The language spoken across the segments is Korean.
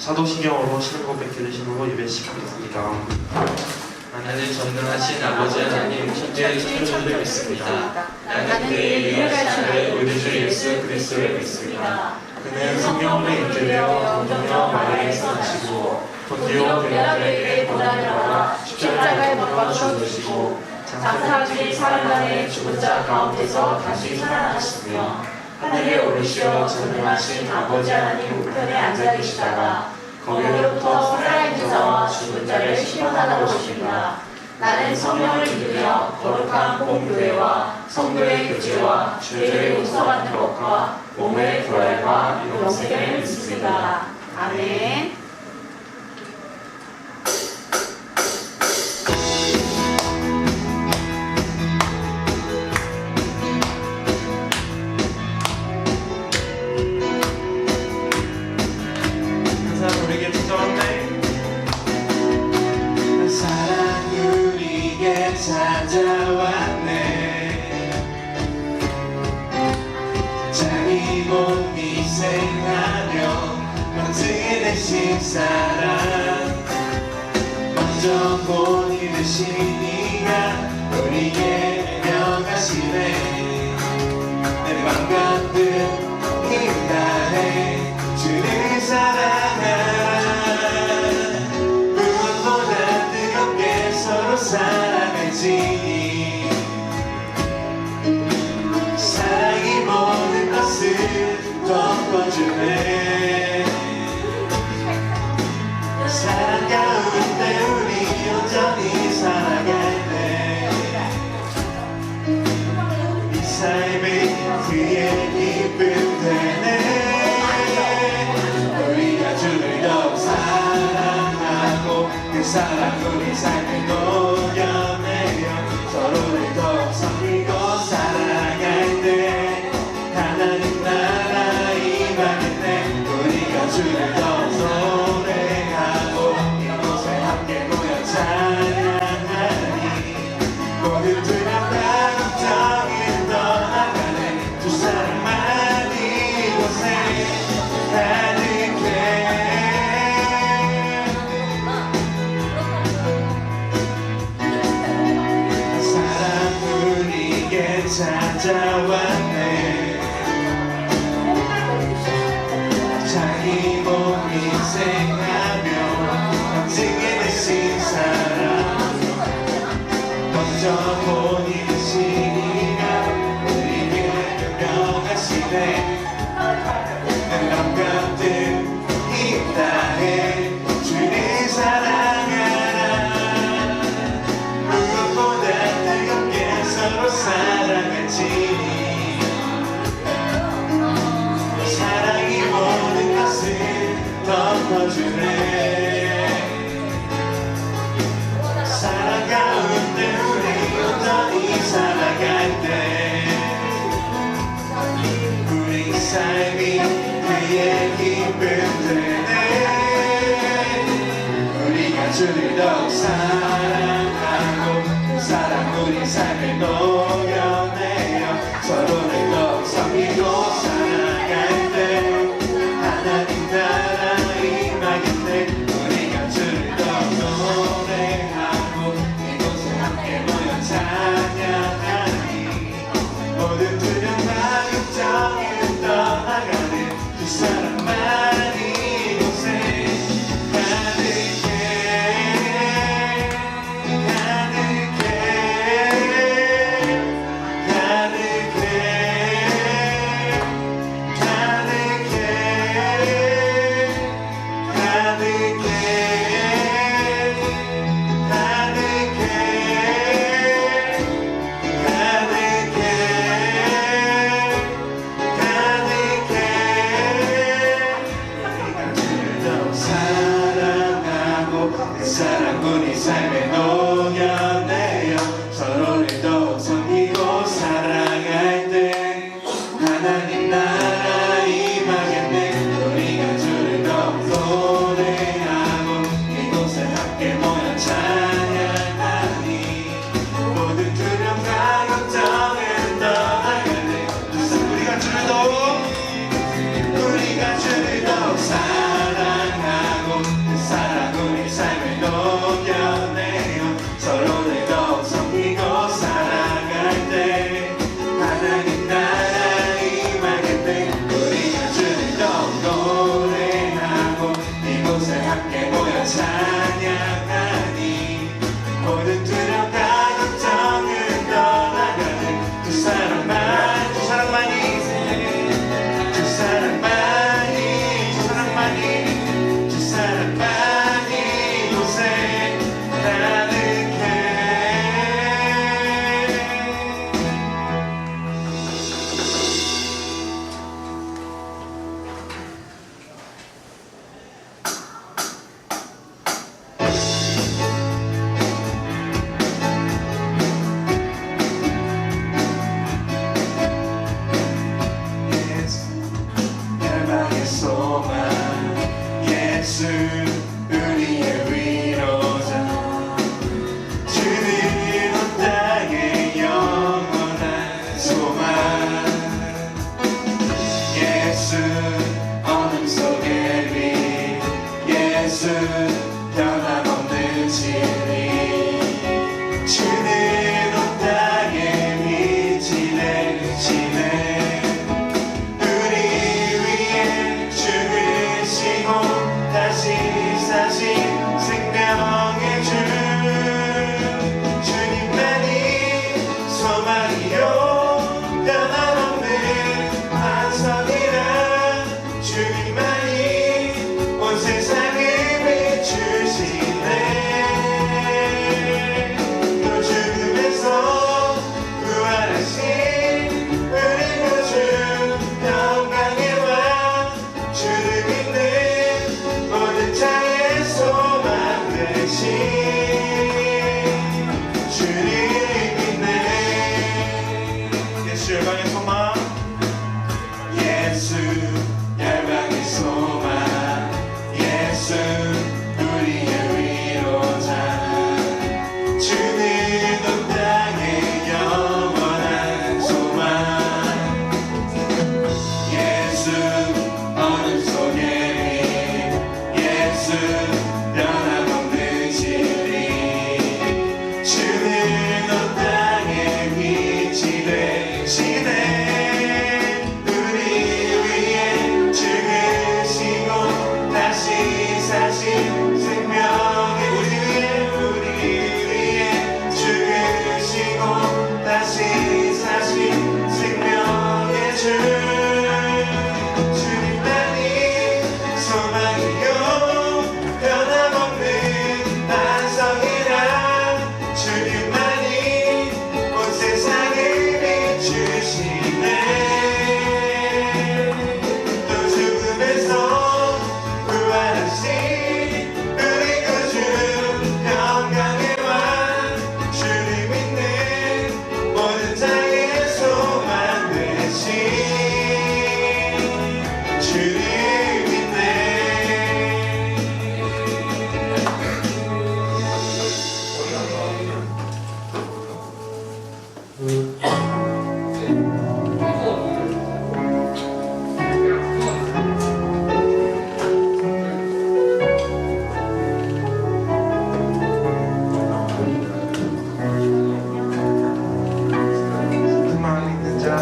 사도신경으로 신앙 고백 들으심으로 예배 시작하겠습니다. 나는 전능하신 아버지 하나님 천지의 창조주를 믿습니다. 나는 그의 유일하신 우리 주 예수 그리스도를 믿습니다. 그는 성령으로 인도되어 동정녀 마리아에서 나시고 본디오 빌라도에게 고난을 받아 십자가에 못 박혀 죽으시고 장사한 뒤 사흘 만에 죽은 자 가운데서 다시 살아나셨으며 하늘에 오르시어 전능하신 아버지 하나님 우편에 앉아 계시다가 거기로부터 살아있는 자와 죽은 자를 심판하러 오십니다. 나는 성령을 믿으며 거룩한 공교회와 성도의 교제와 죄를 용서받는 것과 몸의 부활과 영생을 믿습니다. 아멘. 항상 우리에게 찾아왔네. 사랑 우리에게 찾아왔네. 자기 몸 희생하며 만지게 되신 사랑, 먼저 본이 되신 이가 우리에게 명하시네. 내 맘 가득 힘 다해 주를 사랑하라. 무엇보다 뜨겁게 서로 사랑할지니 사랑이 모든 것을 덮어주네. 사랑 가운데 우리 온전히 살아갈 때 이 삶이 그의 기쁨 되네. 우리가 주를 더욱 사랑하고 그 사랑 우리 삶을 녹여내며 서로를 더욱 섬기고 살아갈 때 하나님 나라 임하겠네. 우리가 주를 더욱 노래하고 이곳에 함께 모여 찬양하니 모든 두렵다 걱정을 떠나가네. 두 사랑만 이곳에 가득해. 사랑 우리에게 찾아왔네. 자기 몸 희생하며 만지게 되신 사랑, 먼저 본이 되신 이가 우리에게 명하시네. 내 맘 가득 힘 다해 주를 사랑하라. 무엇보다 뜨겁게 서로 사랑할지니 사랑이 모든 것을 덮어주네. 사랑 가운데 우리 온전히 살아갈 때 우리 삶이 그의 기쁨 되네. 우리가 주를 더욱 사랑하고 사랑 우리 삶을 녹여내며 서로를 더욱 섬기고 살아갈 때 하나님 나라 임하겠네. 우리가 주를 더욱 노래하고 이곳에 함께 모여 찬양하니 모든 두려움과 걱정을 떠나가는 두 사랑만 이곳에 가득해. 가득해. 소망 예수 어둠 속의 빛 예수 변함없는 진리 주는 온 땅에 빛이 되시네 우리 위해 죽으시고 다시 사신 생명의 주 주님만이 소망이요 변함없는 반석이라 주님만이 온 세상을 비추시네 또 죽음에서 부활하신 우리 구주 평강의 왕 주를 믿는 모든 자의 소망 되신 주를 믿네 예수 열방의 소망 예수 열방의 소망 예수 우리의 위로자 주는 온 땅의 영원한 소망 예수 어둠 속의 빛 예수 변함없는 진리 주는 온 땅의 빛이 되시네 우리 위해 죽으시고 다시 사신 생명의 우리 위해 죽으시고 다시 사신 생명의 주 주님만이 소망이요 변함없는 반석이라 주님만이 온 세상을 비추시네 또 죽음에서 부활하신 우리 구주 평강의 왕 주를 믿는 모든 자의 소망 되신 주를 믿네 슬픔만 있는 자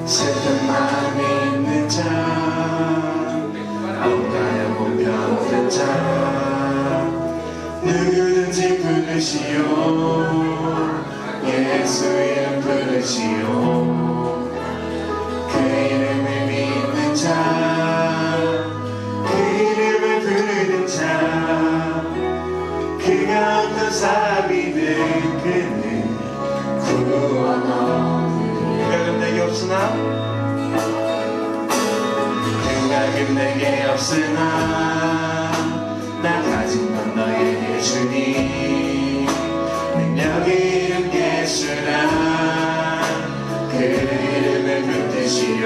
슬픔만 있는 자 아무가야 못 변는 자 누구든지 부르시오 예수 이름 부르시오 그 이름을 믿는 자그 이름을 부르는 자 그가 어떤 사람이든 그는 구원 얻으리 그가 내게 없으나 그가 내게 없으나 나 가진 건 너에게 주니 능력의 이름 예수라 그 이름을 붙드시오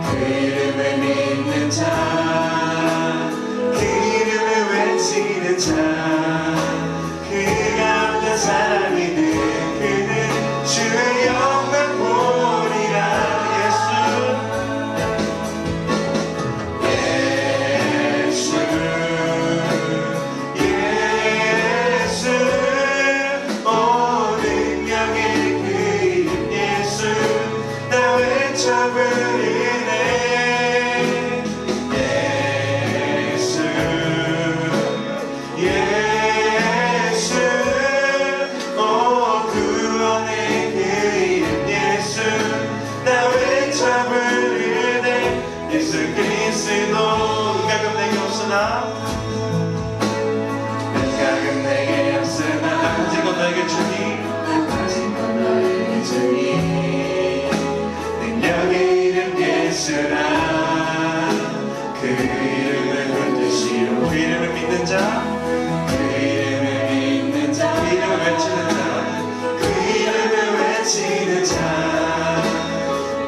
그 이름을 믿는 자그 이름을 외치는 자 그가 어떤 사람이든 그는 주의 영광 보리라 예수 예수 오 능력의 그 이름 예수 나 외쳐 부르네 예수 예수 오 구원의 그 이름 예수 나 외쳐 부르네 예수 그리스도 가끔 내게 없으나 가끔 내게 없으나 나 가진 건 너에게 주니 나 가진 건 너에게 주니 능력의 이름 예수라 그 이름을 붙드시오 그 이름을 믿는 자그 이름을 믿는 자그 이름을 외치는 자그 이름을 외치는 자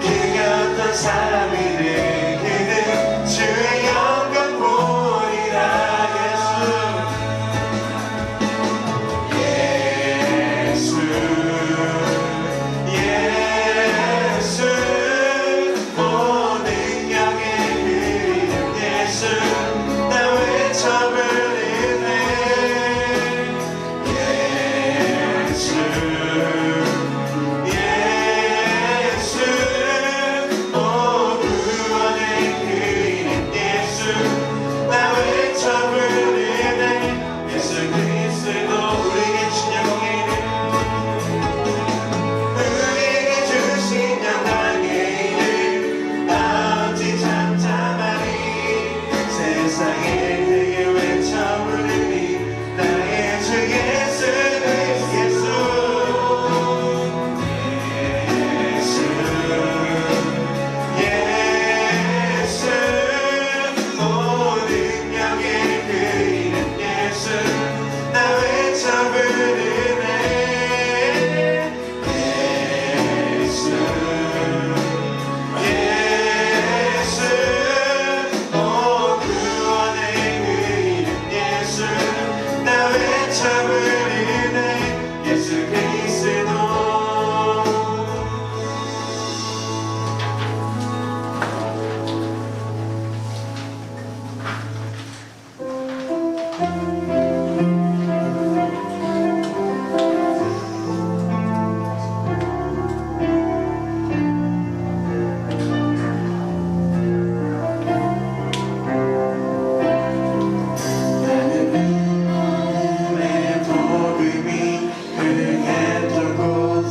그가 어떤 사람이든 그는 주의 영광 보리라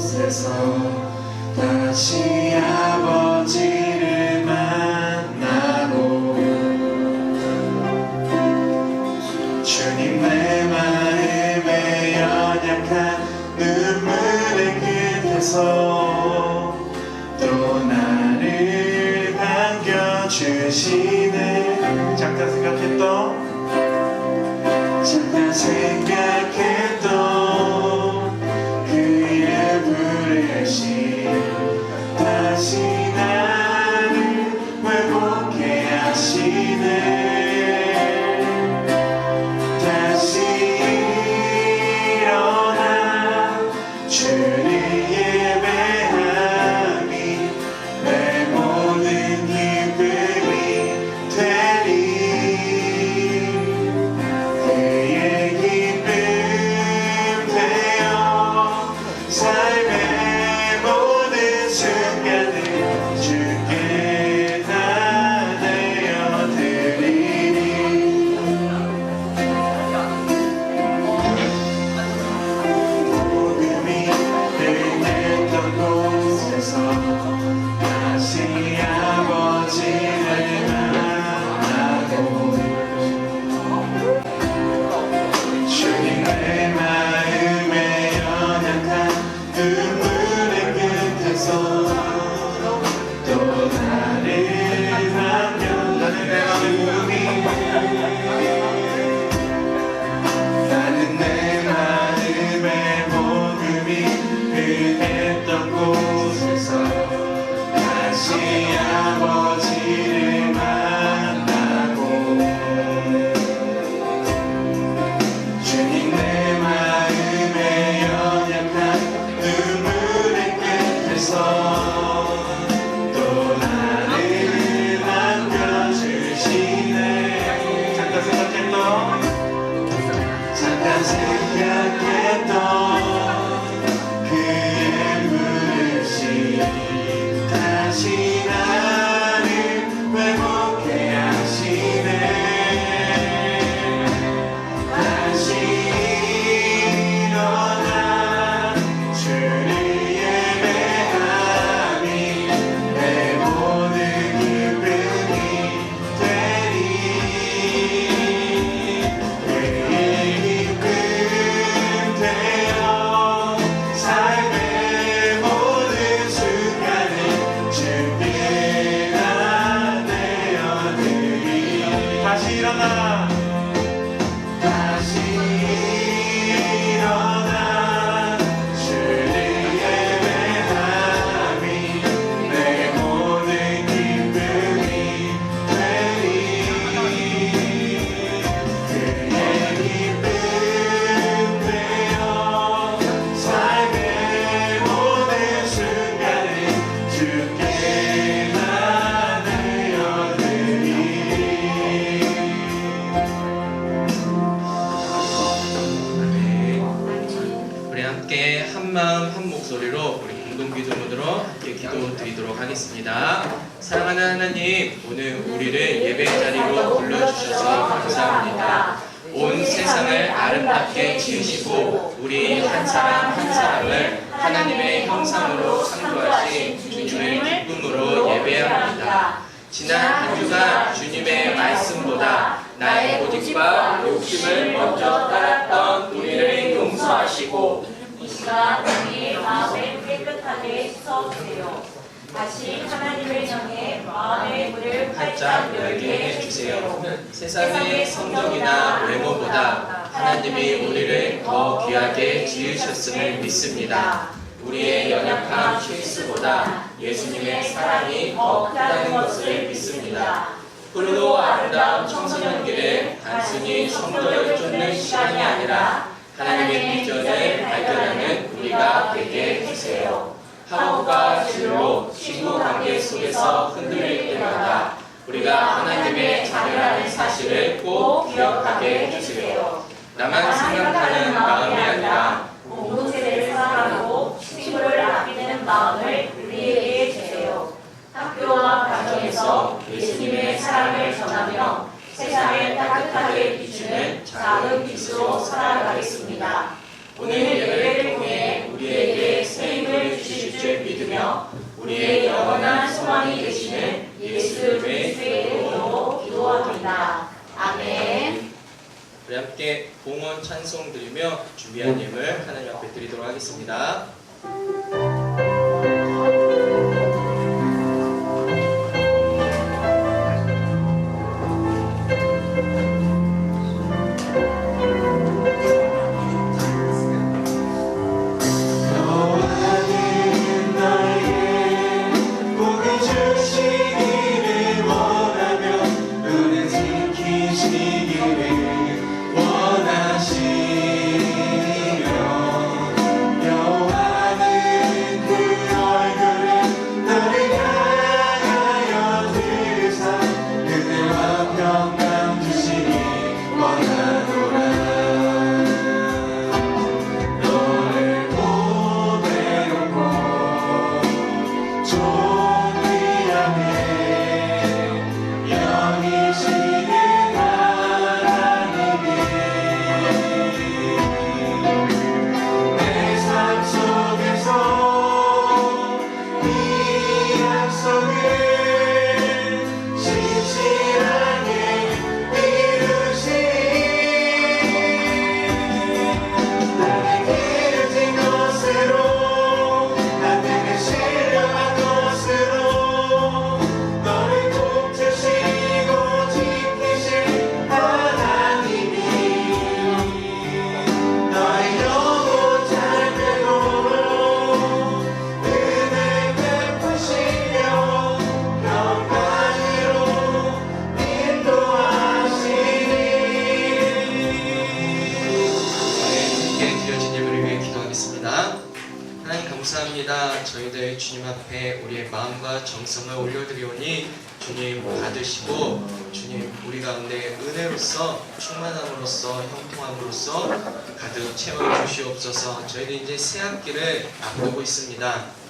곳에서 다시 아버지를 만나고 주님 내 마음에 연약한 눈물의 끝에서 또 나를 반겨주시네. 잠깐 생각했던 그의 부르심 다시 나를 회복해 하시네. 다시 일어나 주를 예배함이 내 모든 기쁨이 되리. 그의 기쁨 되어 삶의 모든 순간을 주께 다 내어드리리. 복음이 흘렸던 곳에서 다시 아버지를 만나고 주님 내 마음에 연약한 눈물의 끝에서 또 나를 반겨. 나는 내 마음이 나는 내 마음에 복음이 흘렸던 곳에서 다시 아버지를 만나고 주님 내 마음에 연약한 눈물의 끝에서 또 나를 반겨주시네. 잠깐 생각했던 그의 부르심 다시 나를 회복해 하시네. 다시 일어나 주를 예배함이 내 모든 기쁨이 되리. 그의 기쁨 되어 삶의 모든 순간을 주께 다 내어드리. 다시 일어나 주를 예배함이 내 모든 기쁨이 되리. 그의 기쁨 되어 삶의 모든 순간을 주께 다 내어드리. 우리 함께 한 마음 한 목소리로 우리 공동 기도문으로 함께 기도드리도록 하겠습니다. 사랑하는 하나님, 오늘 우리를 예배 자리로 불러주셔서 감사합니다. 온 세상을 아름답게 지으시고 우리 한 사람 한 사람을 하나님의 형상으로 창조하신 주님을 기쁨으로 예배합니다. 지난 한 주간 주님의 말씀보다 나의 고집과 욕심을 먼저 따랐던 우리를 용서하시고 이 시간 우리의 마음을 깨끗하게 씻어주세요. 다시 하나님을 향해 마음의 문을 활짝 열게 해주세요. 세상의 성적이나 외모보다 하나님이 우리를 더 귀하게 지으셨음을 믿습니다. 우리의 연약한 실수보다 예수님의 사랑이 더 크다는 것을 믿습니다. 푸르고 아름다운 청소년길에 단순히 성도를 쫓는 시간이 아니라 하나님의 비전을 발견하는 우리가 되게 해주세요. 학업과 진로, 친구 관계 속에서 흔들릴 때마다 우리가 하나님의 자녀라는 사실을 꼭 기억하게 해주세요. 나만 생각하는 마음이 아니라 공동체를 사랑하고 친구를 아끼는 마음을 우리에게 주세요. 학교와 가정에서 예수님의 사랑을 전하며 세상을 따뜻하게 비추는 작은 빛으로 살아가겠습니다. 오늘 예배를 통해 우리에게 새 힘을 우리의 영원한 소망이 되시는 예수 그리스도의 이름으로 기도합니다. 아멘. 우리 함께 봉헌 찬송 드리며 준비한 예물 하나님 앞에 드리도록 하겠습니다. 감사합니다. 저희들 주님 앞에 우리의 마음과 정성을 올려드리오니 주님 받으시고 주님 우리 가운데 은혜로서 충만함으로써 형통함으로써 가득 채워주시옵소서. 저희들 이제 새 학기를 앞두고 있습니다.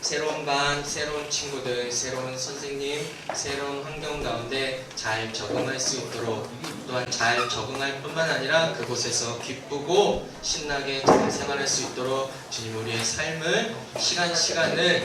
새로운 반, 새로운 친구들, 새로운 선생님, 새로운 환경 가운데 잘 적응할 수 있도록 또한 잘 적응할 뿐만 아니라 그곳에서 기쁘고 신나게 잘 생활할 수 있도록 주님 우리의 삶을 시간을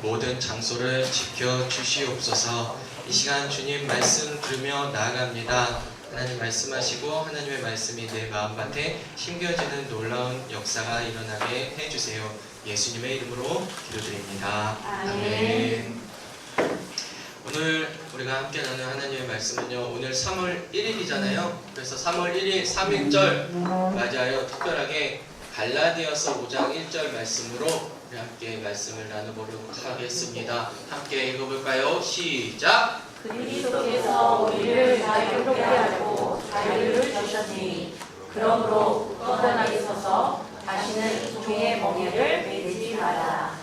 모든 장소를 지켜주시옵소서. 이 시간 주님 말씀 들으며 나아갑니다. 하나님 말씀하시고 하나님의 말씀이 내 마음밭에 심겨지는 놀라운 역사가 일어나게 해주세요. 예수님의 이름으로 기도드립니다. 아멘. 오늘 우리가 함께 나눈 하나님의 말씀은요, 오늘 3월 1일이잖아요. 그래서 3월 1일 3.1절 맞아요. 특별하게 갈라디아서 5장 1절 말씀으로 우리 함께 말씀을 나눠보도록 하겠습니다. 함께 읽어볼까요? 시작! 그리스도께서 우리를 자유롭게 하려고 자유를 주셨으니 그러므로 굳건하게 서서 다시는 종의 멍에를 매지 마라.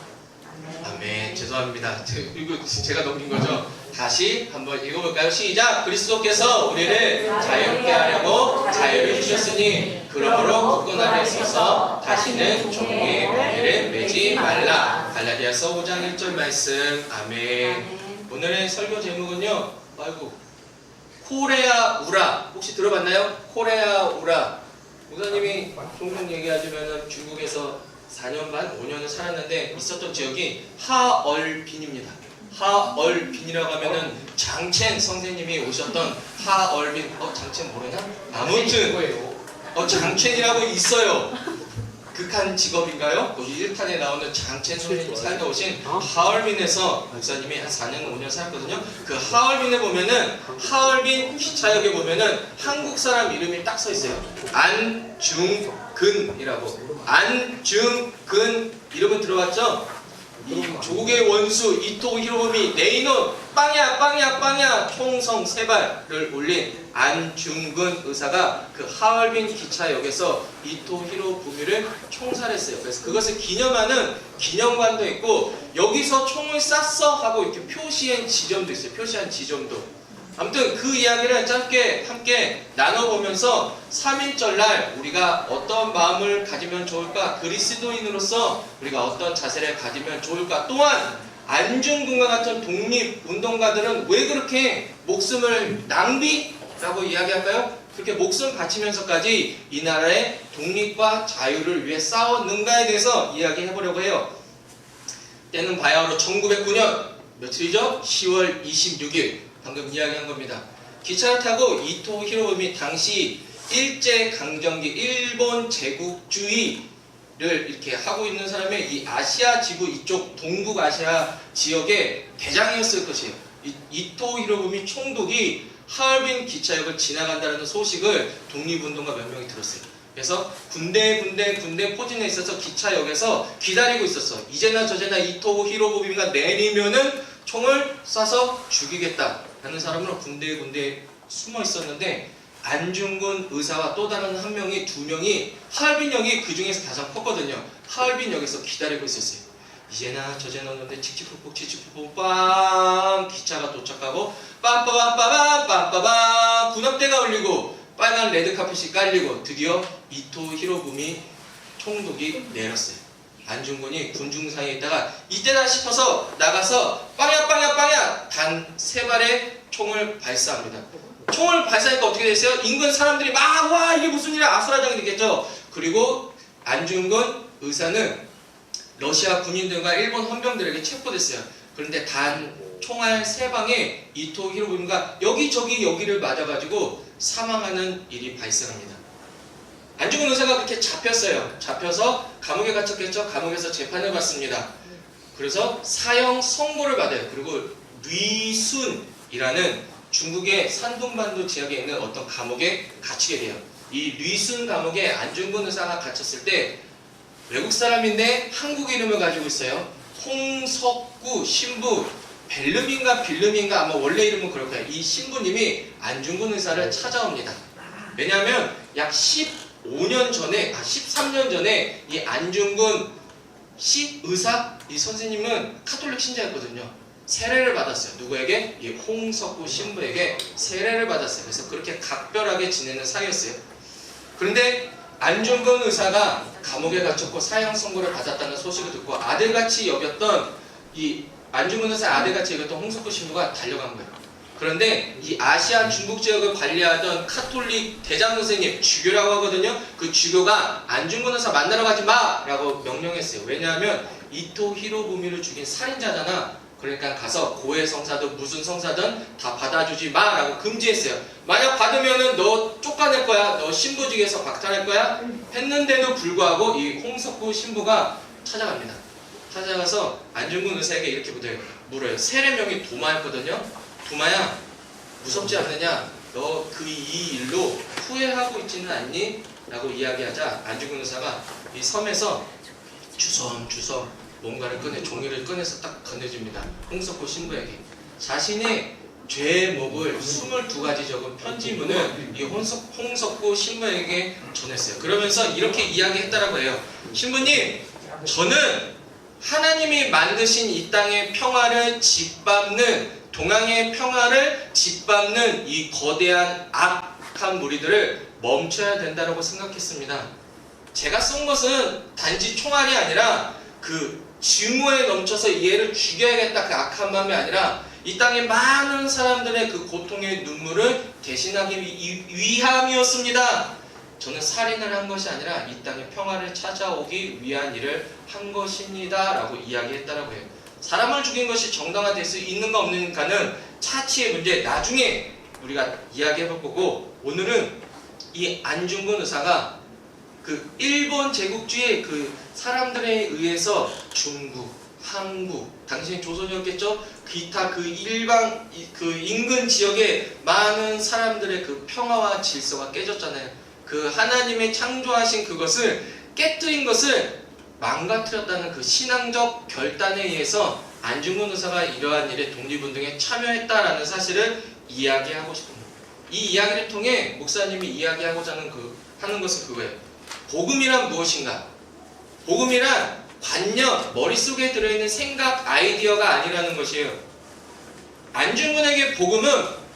아멘. 죄송합니다. 이거 제가 넘긴 거죠? 다시 한번 읽어볼까요? 시작! 그리스도께서 우리를 자유롭게 하려고 자유를 주셨으니 그러므로 굳건하게 서서 다시는 종의 멍에를 매지 말라. 갈라디아서 5장 1절 말씀. 아멘. 오늘의 설교 제목은요, 코레아 우라. 혹시 들어봤나요? 코레아 우라. 목사님이 종종 얘기하시면 중국에서 4년 반, 5년을 살았는데 있었던 지역이 하얼빈입니다. 하얼빈이라고 하면은 장첸 선생님이 오셨던 하얼빈. 장첸 모르나? 아무튼 장첸이라고 있어요. 극한 직업인가요? 거기 1탄에 나오는 장첸 선생님이 살다 오신 하얼빈에서 목사님이 한 4년, 5년 살았거든요. 그 하얼빈에 보면은 하얼빈 기차역에 보면은 한국 사람 이름이 딱 써 있어요. 안중근이라고. 안중근 이름은 들어봤죠? 조국의 원수 이토 히로부미 네이노 빵야 총성 3발을 올린 안중근 의사가 그 하얼빈 기차역에서 이토 히로부미를 총살했어요. 그래서 그것을 기념하는 기념관도 있고 여기서 총을 쐈어 하고 이렇게 표시한 지점도 있어요. 표시한 지점도. 아무튼 그 이야기를 짧게 함께 나눠보면서 3.1절 날 우리가 어떤 마음을 가지면 좋을까? 그리스도인으로서 우리가 어떤 자세를 가지면 좋을까? 또한 안중근과 같은 독립운동가들은 왜 그렇게 목숨을 낭비라고 이야기할까요? 그렇게 목숨 바치면서까지 이 나라의 독립과 자유를 위해 싸웠는가에 대해서 이야기해보려고 해요. 때는 바야흐로 1909년 며칠이죠? 10월 26일 방금 이야기한 겁니다. 기차를 타고 이토 히로부미 당시 일제강점기 일본 제국주의를 이렇게 하고 있는 사람이 이 아시아 지구 이쪽 동북아시아 지역의 대장이었을 것이에요. 이토 히로부미 총독이 하얼빈 기차역을 지나간다는 소식을 독립운동가 몇 명이 들었어요. 그래서 군대 포진해 있어서 기차역에서 기다리고 있었어. 이제나 저제나 이토 히로부미가 내리면은 총을 쏴서 죽이겠다라는 사람으로 군대에 숨어 있었는데 안중근 의사와 또 다른 한 명이 두 명이 하얼빈역이 그 중에서 가장 컸거든요. 하얼빈역에서 기다리고 있었어요. 이제나 저제나 오는데 칙칙폭폭 빵 기차가 도착하고 빰빠밤빠밤 군합대가 울리고 빨간 레드카펫이 깔리고 드디어 이토 히로부미 총독이 내렸어요. 안중근이 군중 사이에 있다가 이때다 싶어서 나가서 빵야 단 3발의 총을 발사합니다. 총을 발사하니까 어떻게 됐어요? 인근 사람들이 막 와 이게 무슨 일이야 아수라장이 됐겠죠. 그리고 안중근 의사는 러시아 군인들과 일본 헌병들에게 체포됐어요. 그런데 단 총알 3방에 이토 히로부미가 여기저기 여기를 맞아가지고 사망하는 일이 발생합니다. 안중근 의사가 그렇게 잡혔어요. 잡혀서 감옥에 갇혔겠죠. 감옥에서 재판을 받습니다. 그래서 사형 선고를 받아요. 그리고 류순이라는 중국의 산둥반도 지역에 있는 어떤 감옥에 갇히게 돼요. 이 류순 감옥에 안중근 의사가 갇혔을 때 외국 사람인데 한국 이름을 가지고 있어요. 홍석구 신부 벨름인가 빌름인가 아마 원래 이름은 그럴 거예요. 이 신부님이 안중근 의사를 찾아옵니다. 왜냐하면 약 13년 전에 이 안중근 의사 이 선생님은 카톨릭 신자였거든요. 세례를 받았어요. 누구에게? 이 홍석구 신부에게 세례를 받았어요. 그래서 그렇게 각별하게 지내는 사이였어요. 그런데 안중근 의사가 감옥에 갇혔고 사형 선고를 받았다는 소식을 듣고 아들같이 여겼던 이 안중근 의사 아들같이 여겼던 홍석구 신부가 달려간 거예요. 그런데 이 아시아 중국 지역을 관리하던 카톨릭 대장 선생님 주교라고 하거든요. 그 주교가 안중근 의사 만나러 가지 마라고 명령했어요. 왜냐하면 이토 히로부미를 죽인 살인자잖아. 그러니까 가서 고해 성사든 무슨 성사든 다 받아주지 마라고 금지했어요. 만약 받으면은 너 쫓아낼 거야. 너 신부직에서 박탈할 거야. 했는데도 불구하고 이 홍석구 신부가 찾아갑니다. 찾아가서 안중근 의사에게 이렇게 물어요. 세례명이 도마였거든요. 도마야 무섭지 않느냐? 너 이 일로 후회하고 있지는 않니? 라고 이야기하자 안중근 의사가 이 섬에서 주섬주섬 뭔가를 종이를 꺼내서 딱 건네줍니다. 홍석구 신부에게 자신의 죄목을 22가지 적은 편지문을 이 홍석구 신부에게 전했어요. 그러면서 이렇게 이야기했다라고 해요. 신부님, 저는 하나님이 만드신 이 땅의 평화를 짓밟는 동양의 평화를 짓밟는 이 거대한 악한 무리들을 멈춰야 된다고 생각했습니다. 제가 쏜 것은 단지 총알이 아니라 그 증오에 넘쳐서 얘를 죽여야겠다 그 악한 마음이 아니라 이 땅의 많은 사람들의 그 고통의 눈물을 대신하기 위함이었습니다. 저는 살인을 한 것이 아니라 이 땅의 평화를 찾아오기 위한 일을 한 것입니다 라고 이야기했다라고 해요. 사람을 죽인 것이 정당화될 수 있는가 없는가는 차치의 문제 나중에 우리가 이야기해볼 거고 오늘은 이 안중근 의사가 그 일본 제국주의 그 사람들에 의해서 중국, 한국, 당신이 조선이었겠죠? 기타 그 일방 그 인근 지역에 많은 사람들의 그 평화와 질서가 깨졌잖아요. 그 하나님의 창조하신 그것을 깨뜨린 것을 망가뜨렸다는 그 신앙적 결단에 의해서 안중근 의사가 이러한 일에 독립운동에 참여했다라는 사실을 이야기하고 싶습니다. 이 이야기를 통해 목사님이 이야기하고자 하는 것은 그거예요. 복음이란 무엇인가? 복음이란 관념, 머릿속에 들어있는 생각, 아이디어가 아니라는 것이에요. 안중근에게 복음은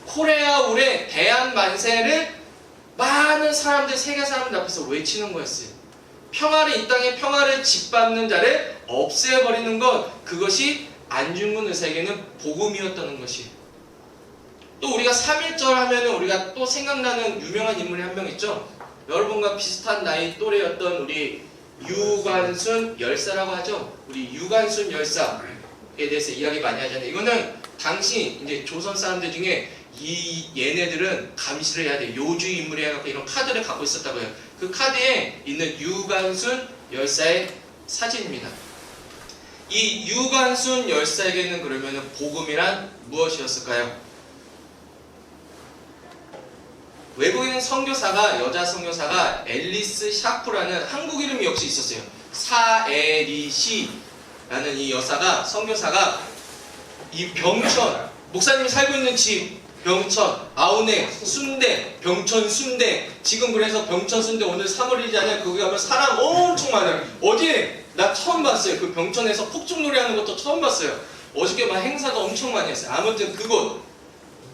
코레아 우레 대한 만세를 많은 사람들, 세계 사람들 앞에서 외치는 거였어요. 평화를 이 땅에 평화를 짓밟는 자를 없애버리는 것, 그것이 안중근 의사에게는 복음이었다는 것이에요. 또 우리가 3.1절 하면 우리가 또 생각나는 유명한 인물이 한 명 있죠. 여러분과 비슷한 나이 또래였던 우리 유관순 열사라고 하죠. 우리 유관순 열사에 대해서 이야기 많이 하잖아요. 이거는 당시 이제 조선 사람들 중에 얘네들은 감시를 해야 돼. 요주의 인물이 해갖고 이런 카드를 갖고 있었다고 해요. 그 카드에 있는 유관순 열사의 사진입니다. 이 유관순 열사에게는 그러면 복음이란 무엇이었을까요? 외국인 선교사가, 여자 선교사가 앨리스 샤프라는 한국 이름이 역시 있었어요. 사에리시라는 이 여사가, 선교사가 이 병천, 목사님이 살고 있는 집, 병천, 아우네, 순대, 병천 순대. 지금 그래서 병천 순대 오늘 3월이잖아요. 거기 가면 사람 엄청 많아요. 어디에? 나 처음 봤어요. 그 병천에서 폭죽놀이 하는 것도 처음 봤어요. 어저께 막 행사도 엄청 많이 했어요. 아무튼 그곳,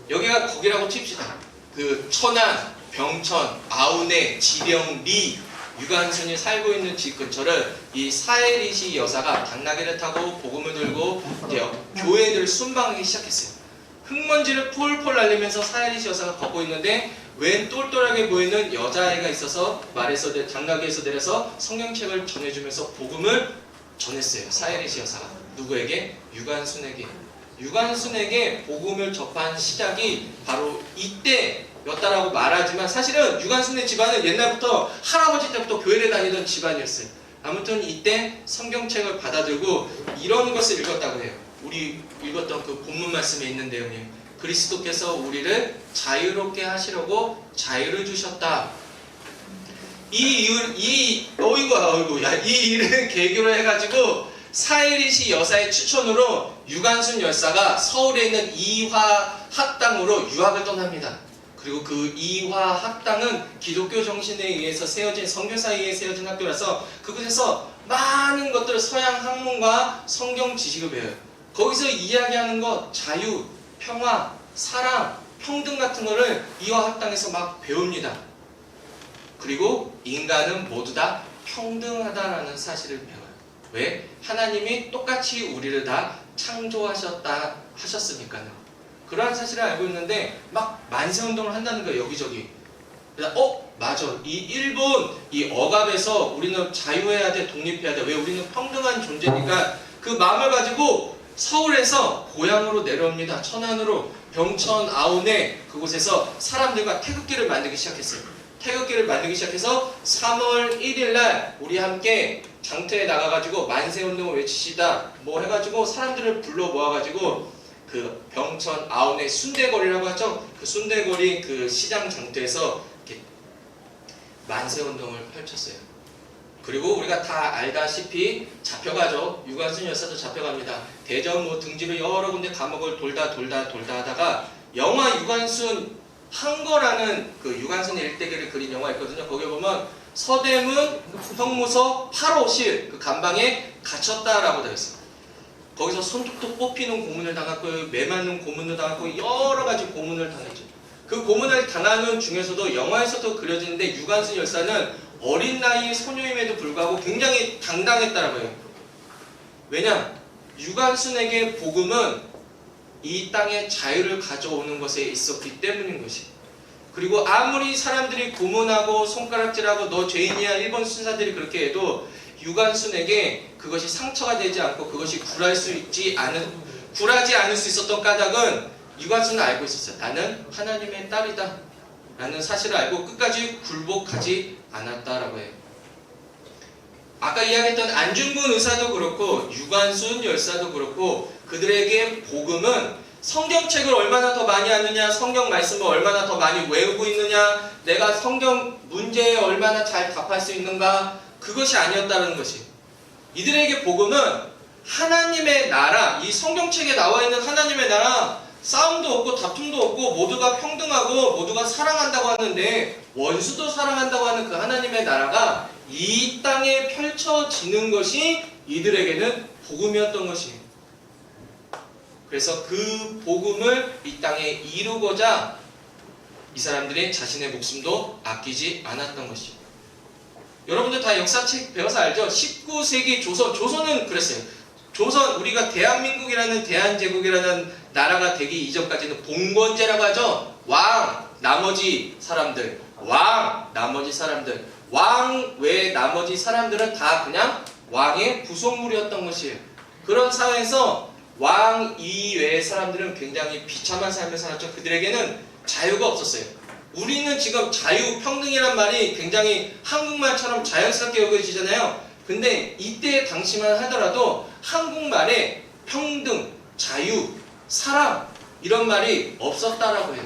여기가 거기라고 칩시다. 그 천안, 병천, 아우네, 지령, 리, 유관순이 살고 있는 집 근처를 이 사에리시 여사가 당나귀를 타고 복음을 들고 이제 교회를 순방하기 시작했어요. 흙먼지를 폴폴 날리면서 사에리시 여사가 걷고 있는데 웬 똘똘하게 보이는 여자아이가 있어서 말에서 당나귀에서 내려서 성경책을 전해주면서 복음을 전했어요. 사에리시 여사가 누구에게? 유관순에게. 유관순에게 복음을 접한 시작이 바로 이때였다라고 말하지만 사실은 유관순의 집안은 옛날부터 할아버지 때부터 교회를 다니던 집안이었어요. 아무튼 이때 성경책을 받아들고 이런 것을 읽었다고 해요. 우리 읽었던 그 본문 말씀에 있는 내용이에요. 그리스도께서 우리를 자유롭게 하시려고 자유를 주셨다. 이 일을 계기로 해가지고 사에리시 여사의 추천으로 유관순 열사가 서울에 있는 이화학당으로 유학을 떠납니다. 그리고 그 이화학당은 기독교 정신에 의해서 세워진, 선교사에 의해 세워진 학교라서 그곳에서 많은 것들을 서양 학문과 성경 지식을 배워요. 거기서 이야기하는 것, 자유, 평화, 사랑, 평등 같은 거를 이화학당에서 막 배웁니다. 그리고 인간은 모두 다 평등하다라는 사실을 배워요. 왜? 하나님이 똑같이 우리를 다 창조하셨다 하셨으니까요. 그러한 사실을 알고 있는데 막 만세운동을 한다는 거예요. 여기저기. 그래서 맞아. 이 일본 이 억압에서 우리는 자유해야 돼, 독립해야 돼. 왜? 우리는 평등한 존재니까. 그 마음을 가지고 서울에서 고향으로 내려옵니다. 천안으로. 병천, 아우네 그곳에서 사람들과 태극기를 만들기 시작했어요. 태극기를 만들기 시작해서 3월 1일 날 우리 함께 장터에 나가가지고 만세운동을 외치시다 뭐 해가지고 사람들을 불러 모아가지고 그 병천 아우네 순대거리라고 하죠. 그 순대거리 그 시장 장터에서 이렇게 만세운동을 펼쳤어요. 그리고 우리가 다 알다시피 잡혀가죠. 유관순 열사도 잡혀갑니다. 대전 뭐 등지로 여러 군데 감옥을 돌다 하다가 영화 유관순 항거라는 그 유관순의 일대기를 그린 영화 있거든요. 거기 보면 서대문 형무소 8호실 그 감방에 갇혔다라고 되어 있어요. 거기서 손톱도 뽑히는 고문을 당했고 매 맞는 고문을 당했고 여러 가지 고문을 당했죠. 그 고문을 당하는 중에서도 영화에서도 그려지는데 유관순 열사는 어린 나이의 소녀임에도 불구하고 굉장히 당당했다라고 해요. 왜냐? 유관순에게 복음은 이 땅의 자유를 가져오는 것에 있었기 때문인 것이. 그리고 아무리 사람들이 고문하고 손가락질하고 너 죄인이야 일본 순사들이 그렇게 해도 유관순에게 그것이 상처가 되지 않고 그것이 굴하지 않을 수 있었던 까닭은 유관순은 알고 있었어요. 나는 하나님의 딸이다 라는 사실을 알고 끝까지 굴복하지 않았다라고 해요. 아까 이야기했던 안중근 의사도 그렇고 유관순 열사도 그렇고 그들에게 복음은 성경책을 얼마나 더 많이 아느냐, 성경 말씀을 얼마나 더 많이 외우고 있느냐, 내가 성경 문제에 얼마나 잘 답할 수 있는가, 그것이 아니었다는 것이. 이들에게 복음은 하나님의 나라, 이 성경책에 나와 있는 하나님의 나라, 싸움도 없고 다툼도 없고 모두가 평등하고 모두가 사랑한다고 하는데 원수도 사랑한다고 하는 그 하나님의 나라가 이 땅에 펼쳐지는 것이 이들에게는 복음이었던 것이에요. 그래서 그 복음을 이 땅에 이루고자 이 사람들이 자신의 목숨도 아끼지 않았던 것이죠. 여러분들 다 역사책 배워서 알죠? 19세기 조선은 그랬어요. 조선, 우리가 대한민국이라는 대한제국이라는 나라가 되기 이전까지는 봉건제라고 하죠. 왕, 나머지 사람들. 왕 외에 나머지 사람들은 다 그냥 왕의 부속물이었던 것이에요. 그런 사회에서 왕 이외의 사람들은 굉장히 비참한 삶을 살았죠. 그들에게는 자유가 없었어요. 우리는 지금 자유, 평등이란 말이 굉장히 한국말처럼 자연스럽게 여겨지잖아요. 근데 이때 당시만 하더라도 한국말에 평등, 자유, 사랑 이런 말이 없었다라고 해요.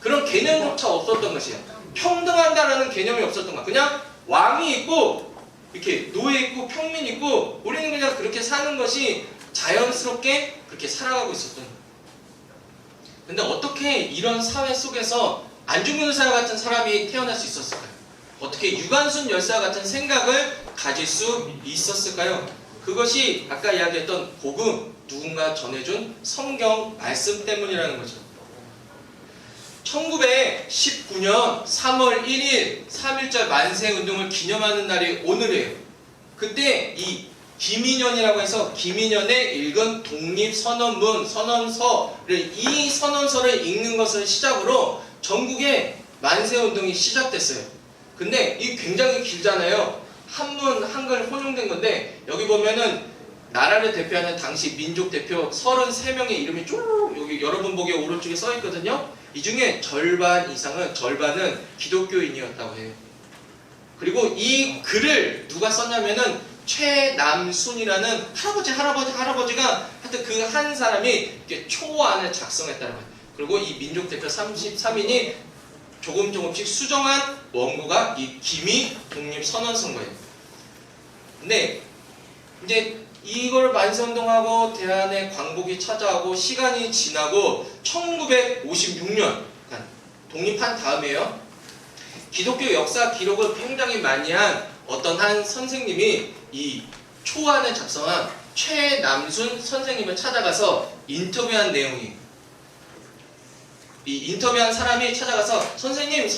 그런 개념조차 없었던 것이에요. 평등한다라는 개념이 없었던 거야. 그냥 왕이 있고 이렇게 노예 있고 평민 있고 우리는 그냥 그렇게 사는 것이 자연스럽게 그렇게 살아가고 있었던 거예요. 근데 어떻게 이런 사회 속에서 안중근 의사 같은 사람이 태어날 수 있었을까요? 어떻게 유관순 열사 같은 생각을 가질 수 있었을까요? 그것이 아까 이야기했던 복음, 누군가 전해준 성경 말씀 때문이라는 거죠. 1919년 3월 1일 3.1절 만세운동을 기념하는 날이 오늘이에요. 그때 이 김인현이라고 해서 김인현의 읽은 독립선언문, 선언서를 이 선언서를 읽는 것을 시작으로 전국에 만세운동이 시작됐어요. 근데 이 굉장히 길잖아요. 한문, 한글 혼용된 건데 여기 보면은 나라를 대표하는 당시 민족 대표 33명의 이름이 쭉 여기 여러분 보기에 오른쪽에 써 있거든요. 이 중에 절반은 기독교인이었다고 해요. 그리고 이 글을 누가 썼냐면은 최남순이라는 할아버지가 하여튼 그 한 사람이 이렇게 초안을 작성했다는 거예요. 그리고 이 민족 대표 33인이 조금씩 수정한 원고가 이 김이 독립선언서인 거예요. 근데 이제 이걸 만세운동하고 대한의 광복이 찾아오고 시간이 지나고 1956년 그러니까 독립한 다음에요. 기독교 역사 기록을 굉장히 많이 한 어떤 한 선생님이 이 초안을 작성한 최남순 선생님을 찾아가서 인터뷰한 내용이 이 인터뷰한 사람이 찾아가서 선생님이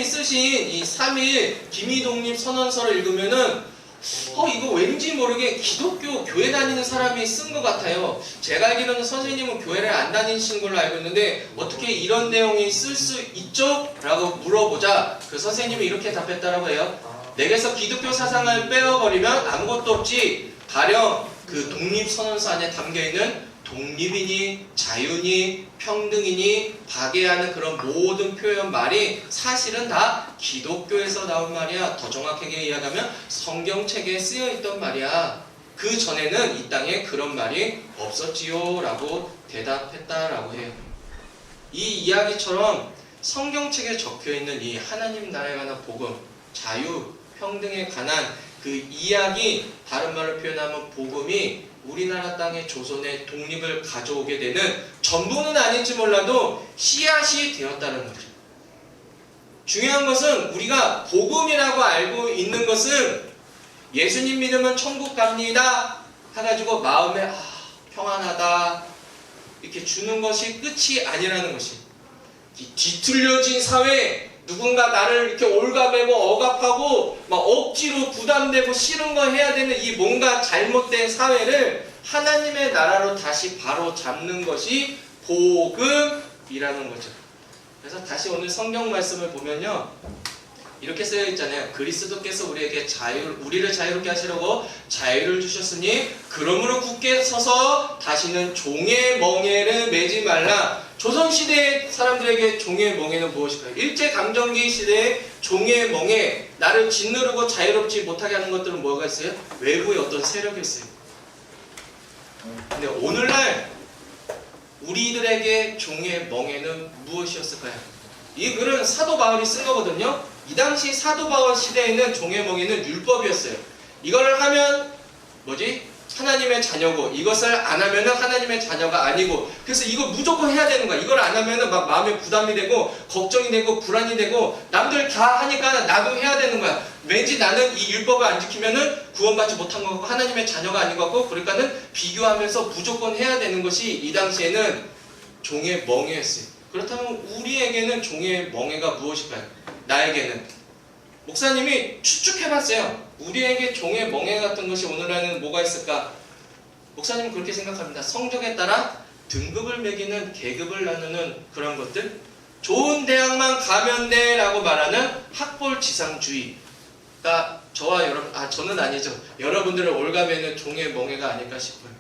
쓰신 이 3.1 김이독립 선언서를 읽으면은 이거 왠지 모르게 기독교 교회 다니는 사람이 쓴 것 같아요. 제가 알기로는 선생님은 교회를 안 다니시는 걸로 알고 있는데 어떻게 이런 내용이 쓸 수 있죠? 라고 물어보자 그 선생님이 이렇게 답했다라고 해요. 내게서 기독교 사상을 빼어버리면 아무것도 없지. 가령 그 독립선언서 안에 담겨있는 독립이니 자유니 평등이니 박애하는 그런 모든 표현 말이 사실은 다 기독교에서 나온 말이야. 더 정확하게 이야기하면 성경책에 쓰여있던 말이야. 그 전에는 이 땅에 그런 말이 없었지요 라고 대답했다라고 해요. 이 이야기처럼 성경책에 적혀있는 이 하나님 나라에 관한 복음, 자유, 평등에 관한 그 이야기, 다른 말로 표현하면 복음이 우리나라 땅의 조선의 독립을 가져오게 되는 전부는 아닐지 몰라도 씨앗이 되었다는 거죠. 중요한 것은 우리가 복음이라고 알고 있는 것은 예수님 믿으면 천국 갑니다 해가지고 마음에 평안하다 이렇게 주는 것이 끝이 아니라는 것이 이 뒤틀려진 사회 누군가 나를 이렇게 올가매고 억압하고 막 억지로 부담되고 싫은 거 해야 되는 이 뭔가 잘못된 사회를 하나님의 나라로 다시 바로 잡는 것이 복음이라는 거죠. 그래서 다시 오늘 성경 말씀을 보면요. 이렇게 쓰여 있잖아요. 그리스도께서 우리를 자유롭게 하시려고 자유를 주셨으니 그러므로 굳게 서서 다시는 종의 멍에를 매지 말라. 조선시대의 사람들에게 종의 멍에는 무엇일까요? 일제강점기 시대의 종의 멍에 나를 짓누르고 자유롭지 못하게 하는 것들은 뭐가 있어요? 외부의 어떤 세력이 있어요. 근데 오늘날 우리들에게 종의 멍에는 무엇이었을까요? 이 글은 사도 바울이 쓴 거거든요. 이 당시 사도 바울 시대에는 종의 멍에는 율법이었어요. 이거를 하면 하나님의 자녀고 이것을 안 하면은 하나님의 자녀가 아니고 그래서 이거 무조건 해야 되는 거야. 이걸 안 하면은 막 마음에 부담이 되고 걱정이 되고 불안이 되고 남들 다 하니까 나도 해야 되는 거야. 왠지 나는 이 율법을 안 지키면은 구원받지 못한 것 같고 하나님의 자녀가 아닌 것 같고 그러니까는 비교하면서 무조건 해야 되는 것이 이 당시에는 종의 멍에였어요. 그렇다면 우리에게는 종의 멍에가 무엇일까요? 나에게는 목사님이 추측해봤어요. 우리에게 종의 멍에 같은 것이 오늘날에는 뭐가 있을까? 목사님은 그렇게 생각합니다. 성적에 따라 등급을 매기는 계급을 나누는 그런 것들, 좋은 대학만 가면 돼 라고 말하는 학벌지상주의, 그러니까 저와 여러분, 저는 아니죠. 여러분들을 올가매는 종의 멍해가 아닐까 싶어요.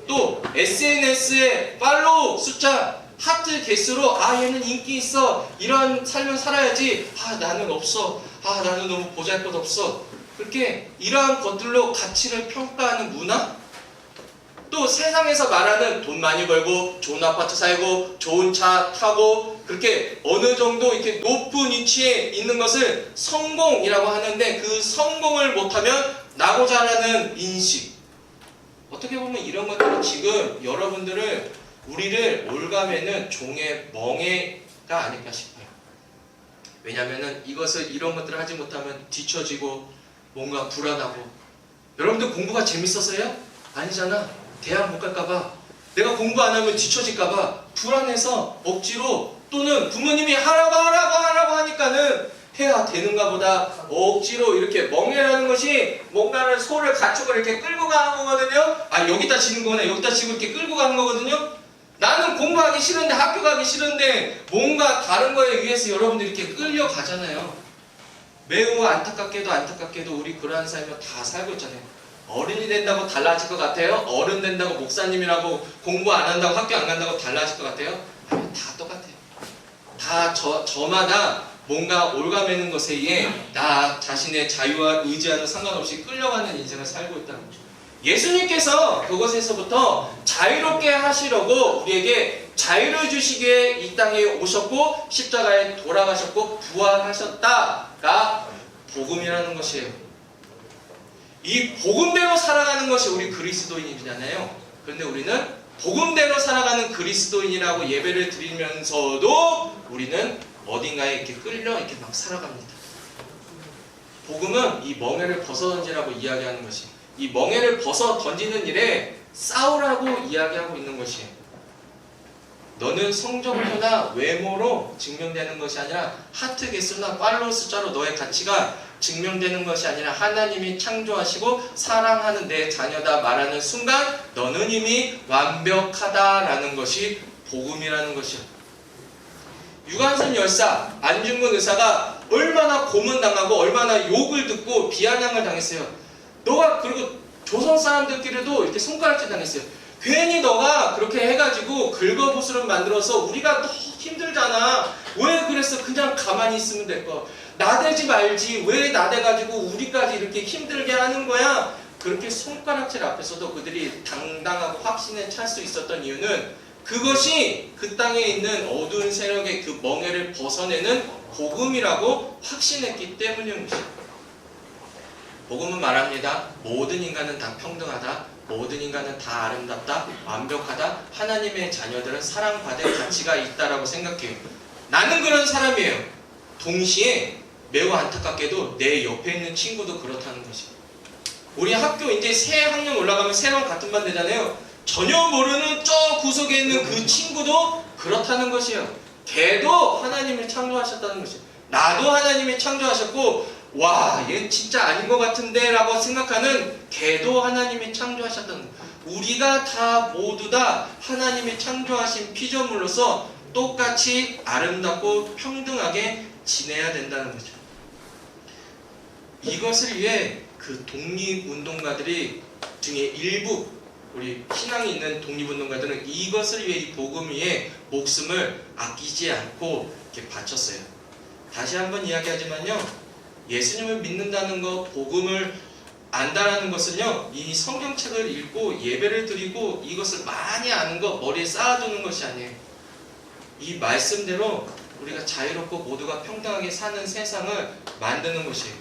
또 SNS에 팔로우 숫자, 하트 개수로 얘는 인기 있어, 이런 삶을 살아야지, 나는 없어, 나는 너무 보잘것없어, 그렇게 이러한 것들로 가치를 평가하는 문화? 또 세상에서 말하는 돈 많이 벌고 좋은 아파트 살고 좋은 차 타고 그렇게 어느 정도 이렇게 높은 위치에 있는 것을 성공이라고 하는데, 그 성공을 못하면 나고자 하는 인식, 어떻게 보면 이런 것들은 지금 여러분들을, 우리를 올가매는 종의 멍해가 아닐까 싶어요. 왜냐하면 이런 것들을 하지 못하면 뒤처지고 뭔가 불안하고. 여러분들 공부가 재밌어서요? 아니잖아. 대학 못 갈까봐, 내가 공부 안 하면 뒤처질까봐 불안해서 억지로, 또는 부모님이 하라고 하니까는 해야 되는가 보다 억지로 이렇게 멍해라는 것이 뭔가를 소를 가축을 이렇게 끌고 가는 거거든요. 여기다 지는 거구나, 여기다 지고 이렇게 끌고 가는 거거든요. 나는 공부하기 싫은데, 학교 가기 싫은데 뭔가 다른 거에 의해서 여러분들이 이렇게 끌려가잖아요. 매우 안타깝게도 우리 그러한 삶을 다 살고 있잖아요. 어른이 된다고 달라질 것 같아요? 어른 된다고 목사님이라고 공부 안 한다고 학교 안 간다고 달라질 것 같아요? 다 똑같아요. 다 저마다 뭔가 올가매는 것에 의해 나 자신의 자유와 의지와는 상관없이 끌려가는 인생을 살고 있다는 거죠. 예수님께서 그것에서부터 자유롭게 하시려고 우리에게 자유를 주시기에 이 땅에 오셨고 십자가에 돌아가셨고 부활하셨다가 복음이라는 것이에요. 이 복음대로 살아가는 것이 우리 그리스도인이잖아요. 그런데 우리는 복음대로 살아가는 그리스도인이라고 예배를 드리면서도 우리는 어딘가에 이렇게 끌려 이렇게 막 살아갑니다. 복음은 이 멍해를 벗어던지라고 이야기하는 것이, 이 멍해를 벗어 던지는 일에 싸우라고 이야기하고 있는 것이에요. 너는 성적표나 외모로 증명되는 것이 아니라 하트 개수나 팔로우 숫자로 너의 가치가 증명되는 것이 아니라 하나님이 창조하시고 사랑하는 내 자녀다 말하는 순간 너는 이미 완벽하다라는 것이 복음이라는 것이요. 유관순 열사, 안중근 의사가 얼마나 고문당하고 얼마나 욕을 듣고 비아냥을 당했어요. 너가, 그리고 조선 사람들끼리도 이렇게 손가락질 당했어요. 괜히 너가 그렇게 해가지고 긁어부스럼 만들어서 우리가 더 힘들잖아. 왜 그랬어? 그냥 가만히 있으면 될 거. 나대지 말지. 왜 나대가지고 우리까지 이렇게 힘들게 하는 거야? 그렇게 손가락질 앞에서도 그들이 당당하고 확신에 찰 수 있었던 이유는 그것이 그 땅에 있는 어두운 세력의 그 멍해를 벗어내는 복음이라고 확신했기 때문인 것이죠. 복음은 말합니다. 모든 인간은 다 평등하다. 모든 인간은 다 아름답다. 완벽하다. 하나님의 자녀들은 사랑받을 가치가 있다라고 생각해요. 나는 그런 사람이에요. 동시에 매우 안타깝게도 내 옆에 있는 친구도 그렇다는 것이에요. 우리 학교 이제 새 학년 올라가면 새랑 같은 반 되잖아요. 전혀 모르는 저 구석에 있는 그 친구도 그렇다는 것이에요. 걔도 하나님이 창조하셨다는 것이에요. 나도 하나님이 창조하셨고, 와, 얘 진짜 아닌 것 같은데 라고 생각하는 걔도 하나님이 창조하셨다는 거예요. 우리가 다 모두 다 하나님이 창조하신 피조물로서 똑같이 아름답고 평등하게 지내야 된다는 거죠. 이것을 위해 그 독립운동가들이 중에 일부, 우리 신앙이 있는 독립운동가들은 이것을 위해, 이 복음 위해 목숨을 아끼지 않고 이렇게 바쳤어요. 다시 한번 이야기하지만요, 예수님을 믿는다는 것, 복음을 안다라는 것은요, 이 성경책을 읽고 예배를 드리고 이것을 많이 아는 것, 머리에 쌓아두는 것이 아니에요. 이 말씀대로 우리가 자유롭고 모두가 평등하게 사는 세상을 만드는 것이에요.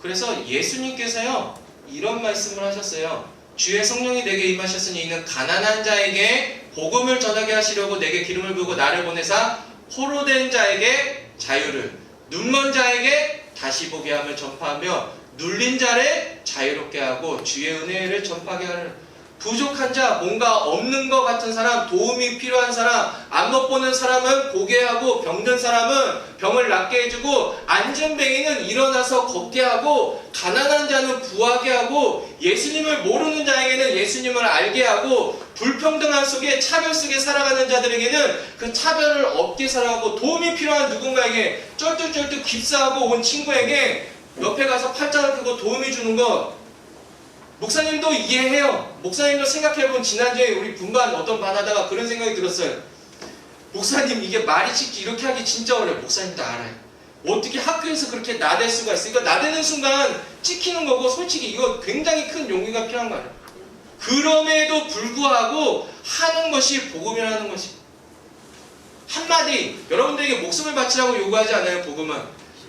그래서 예수님께서요, 이런 말씀을 하셨어요. 주의 성령이 내게 임하셨으니 이는 가난한 자에게 복음을 전하게 하시려고 내게 기름을 부고 나를 보내사 포로된 자에게 자유를, 눈먼 자에게 다시 보게 하며 전파하며 눌린 자를 자유롭게 하고 주의 은혜를 전파하게 하는, 부족한 자, 뭔가 없는 것 같은 사람, 도움이 필요한 사람, 안 못 보는 사람은 보게 하고, 병든 사람은 병을 낫게 해주고, 안전뱅이는 일어나서 걷게 하고, 가난한 자는 부하게 하고, 예수님을 모르는 자에게는 예수님을 알게 하고, 불평등한 속에 차별 속에 살아가는 자들에게는 그 차별을 없게 살아가고, 도움이 필요한 누군가에게 쩔뚝쩔뚝 깁스하고 온 친구에게 옆에 가서 팔짱을 펴고 도움이 주는 것, 목사님도 이해해요. 목사님도 생각해본 지난주에 우리 분반 어떤 반 하다가 그런 생각이 들었어요. 목사님 이게 말이 쉽지 이렇게 하기 진짜 어려워요. 목사님도 알아요. 어떻게 학교에서 그렇게 나댈 수가 있으니까 나대는 순간 찍히는 거고 솔직히 이거 굉장히 큰 용기가 필요한 거예요. 그럼에도 불구하고 하는 것이 복음이라는 것이 한마디 여러분들에게 목숨을 바치라고 요구하지 않아요. 복음은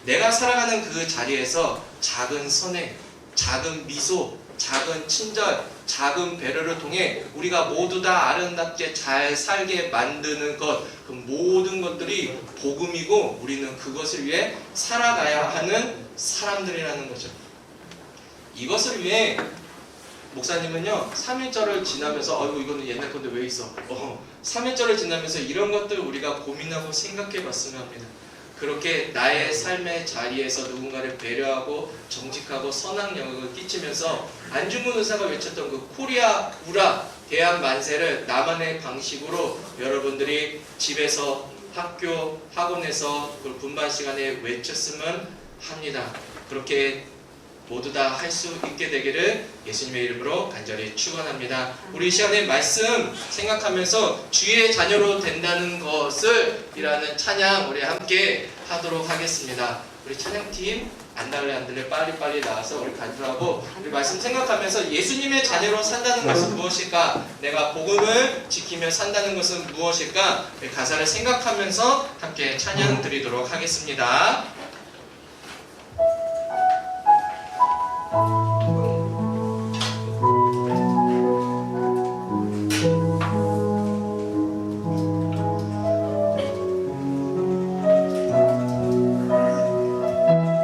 내가 살아가는 그 자리에서 작은 선행, 작은 미소, 작은 친절, 작은 배려를 통해 우리가 모두 다 아름답게 잘 살게 만드는 것, 그 모든 것들이 복음이고 우리는 그것을 위해 살아가야 하는 사람들이라는 거죠. 이것을 위해 목사님은요 3.1절을 지나면서 아이고 이거는 옛날 건데 왜 있어 3.1절을 지나면서 이런 것들 우리가 고민하고 생각해 봤으면 합니다. 그렇게 나의 삶의 자리에서 누군가를 배려하고 정직하고 선한 영향을 끼치면서 안중근 의사가 외쳤던 그 코리아 우라 대한 만세를 나만의 방식으로 여러분들이 집에서 학교 학원에서 그 분반 시간에 외쳤으면 합니다. 그렇게 모두 다 할 수 있게 되기를 예수님의 이름으로 간절히 축원합니다. 우리 이 시간에 말씀 생각하면서 주의 자녀로 된다는 것을 이라는 찬양 우리 함께 하도록 하겠습니다. 우리 찬양팀 안달래 빨리빨리 나와서 우리 간주하고 우리 말씀 생각하면서 예수님의 자녀로 산다는 것은 무엇일까? 내가 복음을 지키며 산다는 것은 무엇일까? 우리 가사를 생각하면서 함께 찬양 드리도록 하겠습니다.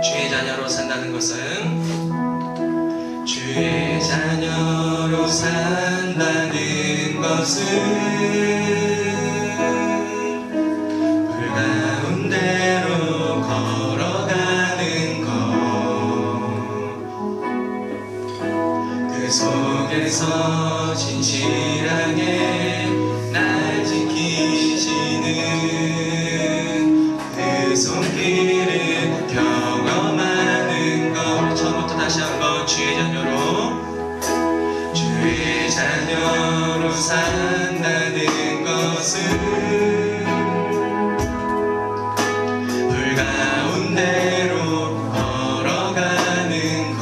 주의 자녀로 산다는 것은 주의 자녀로 산다는 것은 불 가운데로 걸어가는 것 그 속에서 진실하게 날 지키시는 그 손길을 경험하는 것. 처음부터 다시 한번 주의 자녀로 산다는 것은 불 가운데로 걸어가는 것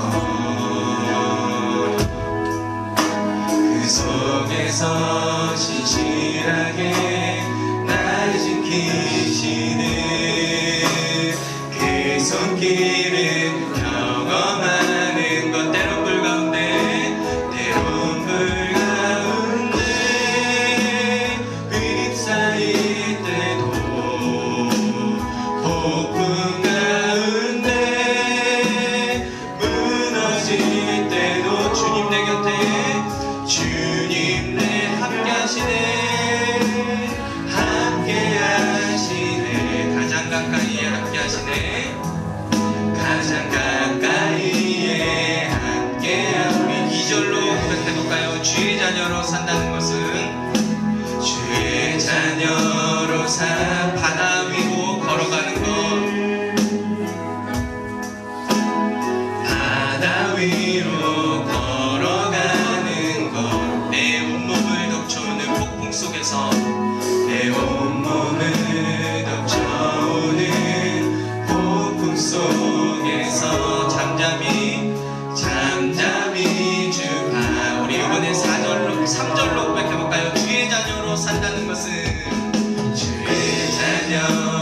그 속에서 신실하게 날 지키시는 그 손길을 경험하는 것. 때론 불 가운데 휩싸일 때도 폭풍 가운데 무너질 때도 주님 내 곁에 주님 내 함께 하시네 가장 가까이에 함께 하시네 가장 가까이에 함께하시네. 우리 2절로 고백해볼까요? 주의 자녀로 산다는 것은 주의 자녀로 바다 위로 걸어가는 것 바다 위로 걸어가는 것 내 온몸을 덮쳐오는 폭풍 속에서 내 온몸을 덮쳐오는 폭풍 속에서 잠잠히 주파. 우리 이번에 3절로 고백해볼까요? 주의 자녀로 산다는 것은 주의 자녀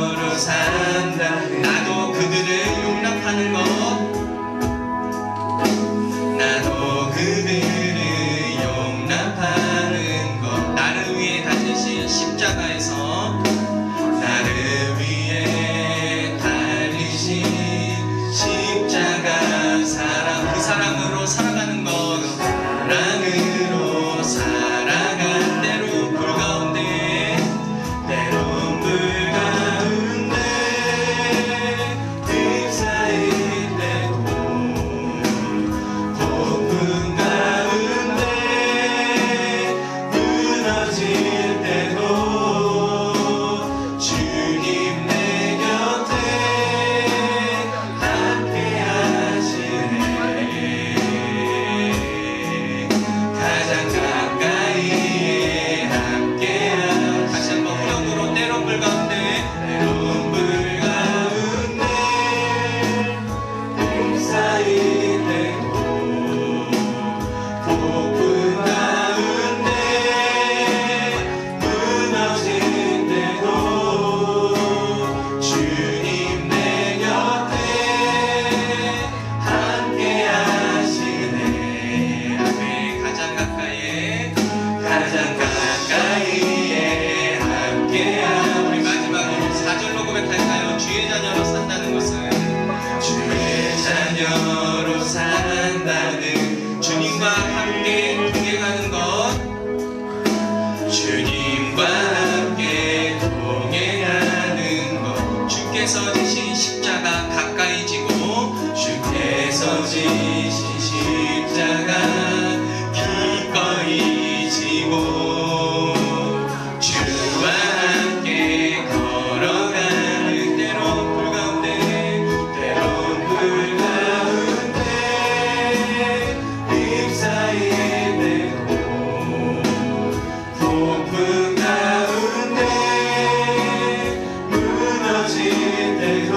가장 가까이에 함께한 우리 마지막으로 4절로 고백할까요? 주의 자녀로 산다는 것은 주의 자녀로 산다는 주님과 함께 동행하는 것 주님과 함께 동행하는 것 주께서 지신 십자가 가까이 지고 주께서 지신 십자가 기꺼이 지고 주와 함께 걸어가는 때론 불 가운데 때론 불 가운데 휩싸일 때도 폭풍 가운데 무너질 때도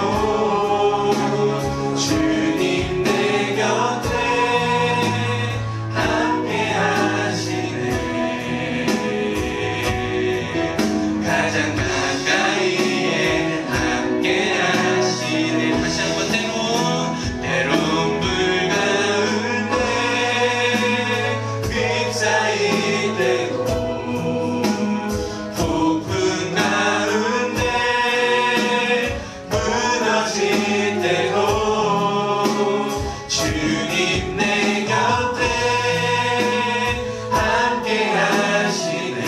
주님 내 곁에 함께 하시네 가장 가까이에 함께 하시네 다시 한번 때론 불 가운데 휩싸일 때도 폭풍 가운데 무너질 때도 주님 내 곁에 함께 하시네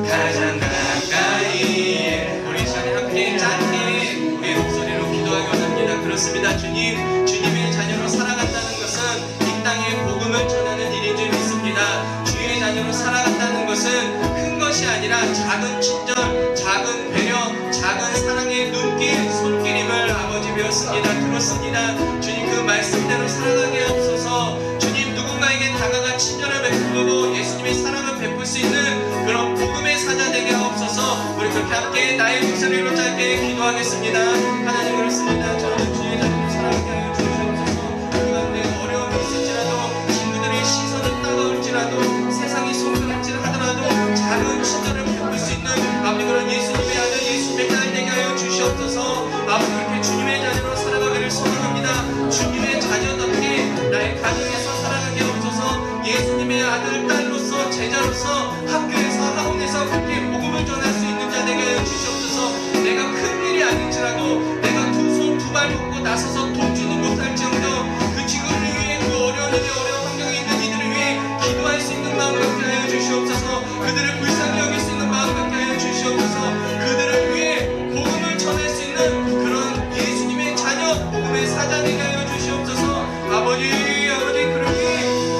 가장 가까이에 우리 시간에 함께 짧게 우리의 목소리로 기도하기 원합니다. 그렇습니다. 주님의 자녀로 살아간다는 것은 이 땅에 복음을 전하는 일인 줄 믿습니다. 주의 자녀로 살아간다는 것은 큰 것이 아니라 작은 친절, 작은 배려, 작은 사랑의 눈길, 손길임을 아버지 배웠습니다. 들었습니다. 주님 그 말씀대로 살아가게 하옵소서. 주님 누군가에게 다가가 친절을 베풀고 예수님의 사랑을 베풀 수 있는 그런 복음의 사자 되게 하옵소서. 우리 그렇게 함께 나의 목소리로 짧게 기도하겠습니다. 하나님 그렇습니다. 저는 주의 자녀로 살아가게 하여 주시옵소서. 우리 가운데 어려움이 있을지라도 친구들의 시선은 따가울지라도 세상이 손가락질하더라도 작은 친절을 베풀 수 있는 아버지 그런 예수님의 아들 예수님의 딸 되게 하여 주시옵소서. 아버지 그렇게 주님의 자녀로 살아가기를 소망합니다. 주님의 자녀답게 나의 가정에서 살아가게 하옵소서. 예수님의 아들 딸로서 제자로서 학교에서 학원에서 그렇게 복음을 전할 수 있는 자 되게 하여 주시옵소서. 내가 큰 일이 아닐지라도 내가 두 손 두 발 먹고 나서서 돕지는 못할지언정 그 친구를 위해 그 어려운 일에 어려운 환경에 있는 이들을 위해 기도할 수 있는 마음 갖게 하여 주시옵소서. 그들을 불쌍히 여길 수 있는 마음 갖게 하여 주시옵소서. 그들을 위해 복음을 전할 수 있는 그런 예수님의 자녀 복음의 사자 되게 하여 주시옵소서. 아버지 그러기에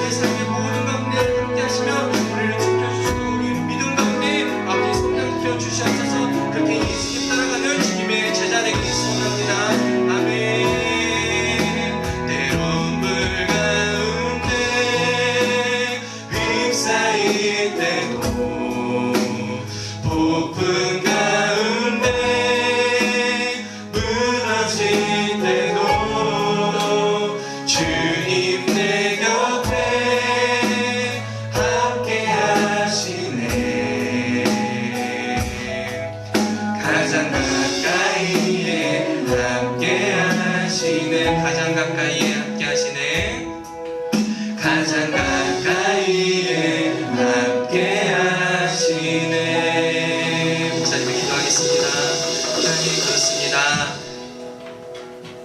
내 삶의 모든 가운데 함께 하시며 우리를 지켜주시고 우리 믿음 가운데 아버지 성장시켜 주시옵소서. 그렇게 예수님 따라가는 주님의 제자 되기를 소원합니다. 아멘. 때론 불 가운데 휩싸일 때도 폭풍 가운데 무너질 때도 주님 내 곁에 함께 하시네 가장 가까이에 함께 하시네 가장 가까이에 함께 하시네 가장 가까이에 함께 하시네 목사님을 기도하겠습니다. 하나님 그렇습니다.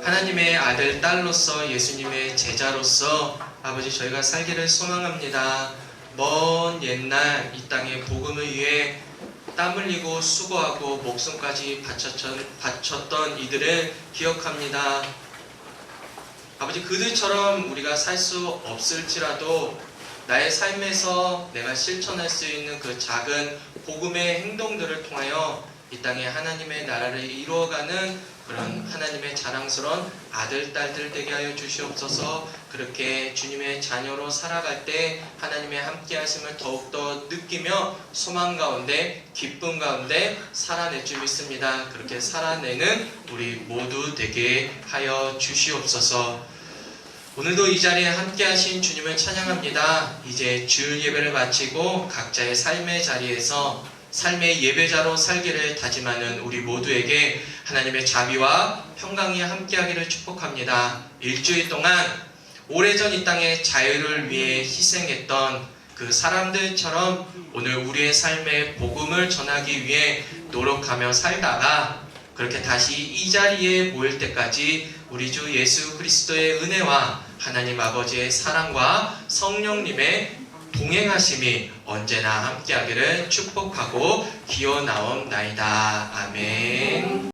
하나님의 아들 딸로서 예수님의 제자로서 아버지 저희가 살기를 소망합니다. 먼 옛날 이 땅에 복음을 위해 땀 흘리고 수고하고 목숨까지 바쳤던 이들을 기억합니다. 아버지 그들처럼 우리가 살 수 없을지라도 나의 삶에서 내가 실천할 수 있는 그 작은 복음의 행동들을 통하여 이 땅에 하나님의 나라를 이루어가는 그런 하나님의 자랑스러운 아들, 딸들 되게 하여 주시옵소서. 그렇게 주님의 자녀로 살아갈 때 하나님의 함께 하심을 더욱더 느끼며 소망 가운데 기쁨 가운데 살아낼 줄 믿습니다. 그렇게 살아내는 우리 모두 되게 하여 주시옵소서. 오늘도 이 자리에 함께 하신 주님을 찬양합니다. 이제 주일 예배를 마치고 각자의 삶의 자리에서 삶의 예배자로 살기를 다짐하는 우리 모두에게 하나님의 자비와 평강이 함께하기를 축복합니다. 일주일 동안 오래전 이 땅의 자유를 위해 희생했던 그 사람들처럼 오늘 우리의 삶에 복음을 전하기 위해 노력하며 살다가 그렇게 다시 이 자리에 모일 때까지 우리 주 예수 그리스도의 은혜와 하나님 아버지의 사랑과 성령님의 동행하심이 언제나 함께하기를 축복하고 기원하옵나이다. 아멘.